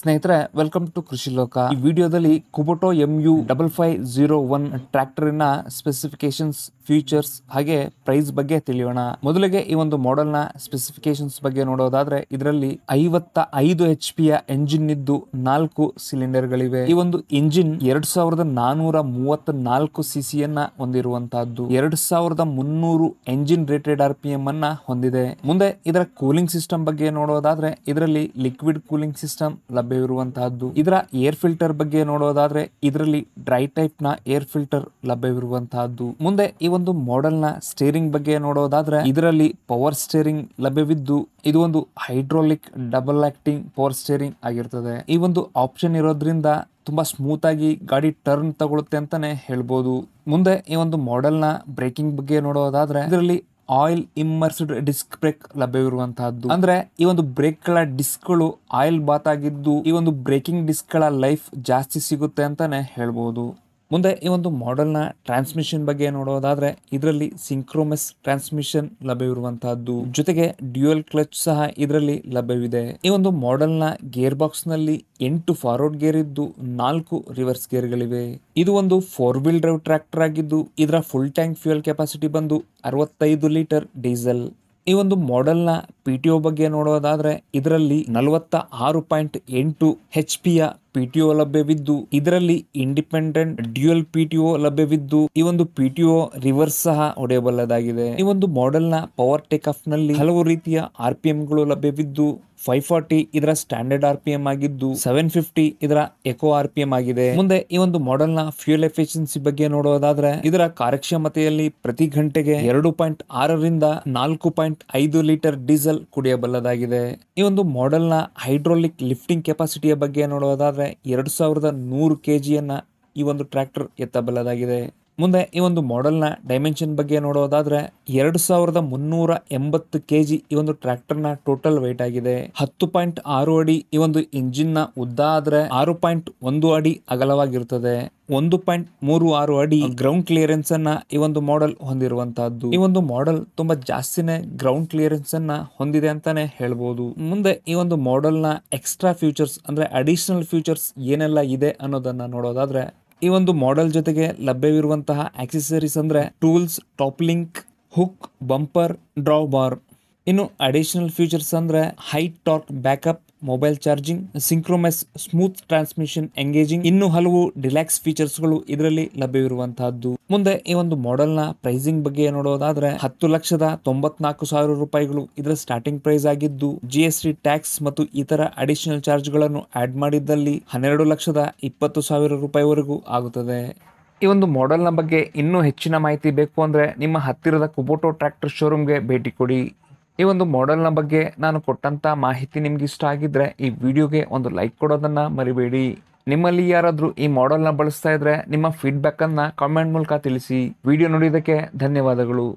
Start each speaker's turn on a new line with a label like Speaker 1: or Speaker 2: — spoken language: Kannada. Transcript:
Speaker 1: ಸ್ನೇಹಿತರೆ, ವೆಲ್ಕಮ್ ಟು ಕೃಷಿ ಲೋಕ. ಈ ವಿಡಿಯೋದಲ್ಲಿ ಕುಬೋಟಾ MU5501 ಟ್ರ್ಯಾಕ್ಟರಿನ ಸ್ಪೆಸಿಫಿಕೇಶನ್ಸ್, ಫೀಚರ್ಸ್ ಹಾಗೆ ಪ್ರೈಸ್ ಬಗ್ಗೆ ತಿಳಿಯೋಣ. ಮೊದಲಿಗೆ ಈ ಒಂದು ಮಾಡೆಲ್ ನ ಸ್ಪೆಸಿಫಿಕೇಶನ್ಸ್ ಬಗ್ಗೆ ನೋಡೋದಾದ್ರೆ, ಇದರಲ್ಲಿ 55 HP ಯ ಎಂಜಿನ್ ಇದ್ದು 4 ಸಿಲಿಂಡರ್ ಗಳಿವೆ. ಈ ಒಂದು ಇಂಜಿನ್ 2434 cc ಯನ್ನ ಹೊಂದಿರುವಂತಹದ್ದು. 2300 ಎಂಜಿನ್ ರೇಟೆಡ್ RPM ಅನ್ನ ಹೊಂದಿದೆ. ಮುಂದೆ ಇದರ ಕೂಲಿಂಗ್ ಸಿಸ್ಟಮ್ ಬಗ್ಗೆ ನೋಡೋದಾದ್ರೆ, ಇದರಲ್ಲಿ ಲಿಕ್ವಿಡ್ ಕೂಲಿಂಗ್ ಸಿಸ್ಟಮ್ ಲಭ್ಯವಿರುವಂತಹದ್ದು. ಇದರ ಏರ್ ಫಿಲ್ಟರ್ ಬಗ್ಗೆ ನೋಡೋದಾದ್ರೆ, ಇದರಲ್ಲಿ ಡ್ರೈ ಟೈಪ್ ನ ಏರ್ ಫಿಲ್ಟರ್ ಲಭ್ಯವಿರುವಂತಹದ್ದು. ಮುಂದೆ ಈ ಒಂದು ಮಾಡೆಲ್ ನ ಸ್ಟೇರಿಂಗ್ ಬಗ್ಗೆ ನೋಡೋದಾದ್ರೆ, ಇದರಲ್ಲಿ ಪವರ್ ಸ್ಟೇರಿಂಗ್ ಲಭ್ಯವಿದ್ದು, ಇದು ಒಂದು hydraulic double acting power steering ಆಗಿರ್ತದೆ. ಈ ಒಂದು ಆಪ್ಷನ್ ಇರೋದ್ರಿಂದ ತುಂಬಾ ಸ್ಮೂತ್ ಆಗಿ ಗಾಡಿ ಟರ್ನ್ ತಗೊಳುತ್ತೆ ಅಂತಾನೆ ಹೇಳ್ಬೋದು. ಮುಂದೆ ಈ ಒಂದು ಮಾಡೆಲ್ ನ ಬ್ರೇಕಿಂಗ್ ಬಗ್ಗೆ ನೋಡೋದಾದ್ರೆ, ಇದರಲ್ಲಿ ಆಯಿಲ್ ಇಮ್ಮರ್ಸ್ಡ್ ಡಿಸ್ಕ್ ಬ್ರೇಕ್ ಲಭ್ಯವಿರುವಂತಹದ್ದು. ಅಂದ್ರೆ ಈ ಒಂದು ಬ್ರೇಕ್ ಗಳ ಡಿಸ್ಕ್ ಗಳು ಆಯಿಲ್ ಬಾತ್ ಆಗಿದ್ದು, ಈ ಒಂದು ಬ್ರೇಕಿಂಗ್ ಡಿಸ್ಕ್ ಗಳ ಲೈಫ್ ಜಾಸ್ತಿ ಸಿಗುತ್ತೆ ಅಂತಾನೆ ಹೇಳ್ಬೋದು. ಮುಂದೆ ಈ ಒಂದು ಮಾಡೆಲ್ ನ ಟ್ರಾನ್ಸ್ಮಿಷನ್ ಬಗ್ಗೆ ನೋಡೋದಾದ್ರೆ, ಇದರಲ್ಲಿ ಸಿಂಕ್ರೋಮಸ್ ಟ್ರಾನ್ಸ್ಮಿಷನ್ ಲಭ್ಯವಿರುವಂತಹದ್ದು. ಜೊತೆಗೆ ಡ್ಯೂಯಲ್ ಕ್ಲಚ್ ಸಹ ಇದರಲ್ಲಿ ಲಭ್ಯವಿದೆ. ಈ ಒಂದು ಮಾಡೆಲ್ ನ ಗೇರ್ ಬಾಕ್ಸ್ ನಲ್ಲಿ 8 ಫಾರ್ವರ್ಡ್ ಗೇರ್ ಇದ್ದು 4 ರಿವರ್ಸ್ ಗೇರ್ ಗಳಿವೆ. ಇದು ಒಂದು 4 ವೀಲ್ ಡ್ರೈವ್ ಟ್ರ್ಯಾಕ್ಟರ್ ಆಗಿದ್ದು, ಇದರ ಫುಲ್ ಟ್ಯಾಂಕ್ ಫ್ಯೂಯಲ್ ಕೆಪಾಸಿಟಿ ಬಂದು 65 ಲೀಟರ್ ಡೀಸೆಲ್. ಈ ಒಂದು ಮಾಡೆಲ್ ನ PTO ಬಗ್ಗೆ ನೋಡೋದಾದ್ರೆ, ಇದರಲ್ಲಿ 46.8 HP ಯ PTO ಲಭ್ಯವಿದ್ದು, ಇದರಲ್ಲಿ ಇಂಡಿಪೆಂಡೆಂಟ್ ಡ್ಯೂಯಲ್ PTO ಲಭ್ಯವಿದ್ದು, ಈ ಒಂದು PTO ರಿವರ್ಸ್ ಸಹ ಹೊಡೆಯಬಲ್ಲದಾಗಿದೆ. ಈ ಒಂದು ಮಾಡೆಲ್ ನ ಪವರ್ ಟೇಕ್ ಆಫ್ ನಲ್ಲಿ ಹಲವು ರೀತಿಯ RPM ಗಳು ಲಭ್ಯವಿದ್ದು, 540 ಇದರ ಸ್ಟ್ಯಾಂಡರ್ಡ್ RPM ಆಗಿದ್ದು, 750 ಇದರ ಎಕೋ RPM ಆಗಿದೆ. ಮುಂದೆ ಈ ಒಂದು ಮಾಡೆಲ್ ನ ಫ್ಯೂಯಲ್ ಎಫಿಷಿಯನ್ಸಿ ಬಗ್ಗೆ ನೋಡೋದಾದ್ರೆ, ಇದರ ಕಾರ್ಯಕ್ಷಮತೆಯಲ್ಲಿ ಪ್ರತಿ ಗಂಟೆಗೆ 2.6 ರಿಂದ 4.5 ಲೀಟರ್ ಡೀಸೆಲ್ ಕುಡಿಯಬಲ್ಲದಾಗಿದೆ. ಈ ಒಂದು ಮಾಡೆಲ್ ನ ಹೈಡ್ರಾಲಿಕ್ ಲಿಫ್ಟಿಂಗ್ ಕೆಪಾಸಿಟಿಯ ಬಗ್ಗೆ ನೋಡೋದಾದ್ರೆ, 2100 kg ಯನ್ನ ಈ ಒಂದು ಟ್ರ್ಯಾಕ್ಟರ್ ಎತ್ತಬಲ್ಲದಾಗಿದೆ. ಮುಂದೆ ಈ ಒಂದು ಮಾಡೆಲ್ ನ ಡೈಮೆನ್ಷನ್ ಬಗ್ಗೆ ನೋಡೋದಾದ್ರೆ, 2380 kg ಈ ಒಂದು ಟ್ರ್ಯಾಕ್ಟರ್ ನ ಟೋಟಲ್ weight ಆಗಿದೆ. 10.6 ಅಡಿ ಈ ಒಂದು ಇಂಜಿನ್ ನ ಉದ್ದ ಆದ್ರೆ, 6.1 ಅಡಿ ಅಗಲವಾಗಿರುತ್ತದೆ. 1.36 ಅಡಿ ಗ್ರೌಂಡ್ ಕ್ಲಿಯರೆನ್ಸ್ ಅನ್ನ ಈ ಒಂದು ಮಾಡೆಲ್ ಹೊಂದಿರುವಂತಹದ್ದು. ಈ ಒಂದು ಮಾಡೆಲ್ ತುಂಬಾ ಜಾಸ್ತಿನೇ ಗ್ರೌಂಡ್ ಕ್ಲಿಯರೆನ್ಸ್ ಅನ್ನ ಹೊಂದಿದೆ ಅಂತಾನೆ ಹೇಳ್ಬೋದು. ಮುಂದೆ ಈ ಒಂದು ಮಾಡೆಲ್ ನ ಎಕ್ಸ್ಟ್ರಾ ಫ್ಯೂಚರ್ಸ್ ಅಂದ್ರೆ ಅಡಿಷನಲ್ ಫ್ಯೂಚರ್ಸ್ ಏನೆಲ್ಲ ಇದೆ ಅನ್ನೋದನ್ನ ನೋಡೋದಾದ್ರೆ, ಈ ಒಂದು ಮಾಡೆಲ್ ಜೊತೆಗೆ ಲಭ್ಯವಿರುವಂತಹ ಆಕ್ಸೆಸರೀಸ್ ಅಂದ್ರೆ tools, top link, hook, bumper, draw bar. ಇನ್ನು ಅಡಿಷನಲ್ ಫೀಚರ್ಸ್ ಅಂದ್ರೆ high torque backup, mobile charging, synchromesh smooth transmission engaging, ಇನ್ನು ಹಲವು ಡಿಲ್ಯಾಕ್ಸ್ ಫೀಚರ್ಸ್ ಗಳು ಇದರಲ್ಲಿ ಲಭ್ಯವಿರುವಂತಹದ್ದು. ಮುಂದೆ ಈ ಒಂದು ಮಾಡೆಲ್ ನ ಪ್ರೈಸಿಂಗ್ ಬಗ್ಗೆ ನೋಡೋದಾದ್ರೆ, 10,94,000 ರೂಪಾಯಿಗಳು ಇದರ ಸ್ಟಾರ್ಟಿಂಗ್ ಪ್ರೈಸ್ ಆಗಿದ್ದು, GST ಟ್ಯಾಕ್ಸ್ ಮತ್ತು ಇತರ ಅಡಿಷನಲ್ ಚಾರ್ಜ್ ಗಳನ್ನು ಆಡ್ ಮಾಡಿದ್ದಲ್ಲಿ 12,20,000 ರೂಪಾಯಿವರೆಗೂ ಆಗುತ್ತದೆ. ಈ ಒಂದು ಮಾಡೆಲ್ ನ ಬಗ್ಗೆ ಇನ್ನೂ ಹೆಚ್ಚಿನ ಮಾಹಿತಿ ಬೇಕು ಅಂದ್ರೆ ನಿಮ್ಮ ಹತ್ತಿರದ ಕುಬೋಟಾ ಟ್ರ್ಯಾಕ್ಟರ್ ಶೋರೂಮ್ಗೆ ಭೇಟಿ ಕೊಡಿ. ಈ ಒಂದು ಮಾಡೆಲ್ ನ ಬಗ್ಗೆ ನಾನು ಕೊಟ್ಟಂತ ಮಾಹಿತಿ ನಿಮ್ಗೆ ಇಷ್ಟ ಆಗಿದ್ರೆ ಈ ವಿಡಿಯೋಗೆ ಒಂದು ಲೈಕ್ ಕೊಡೋದನ್ನ ಮರಿಬೇಡಿ. ನಿಮ್ಮಲ್ಲಿ ಯಾರಾದ್ರೂ ಈ ಮಾಡೆಲ್ ನ ಬಳಸ್ತಾ ಇದ್ರೆ ನಿಮ್ಮ ಫೀಡ್ಬ್ಯಾಕ್ ಅನ್ನ ಕಾಮೆಂಟ್ ಮೂಲಕ ತಿಳಿಸಿ. ವಿಡಿಯೋ ನೋಡಿದ್ದಕ್ಕೆ ಧನ್ಯವಾದಗಳು.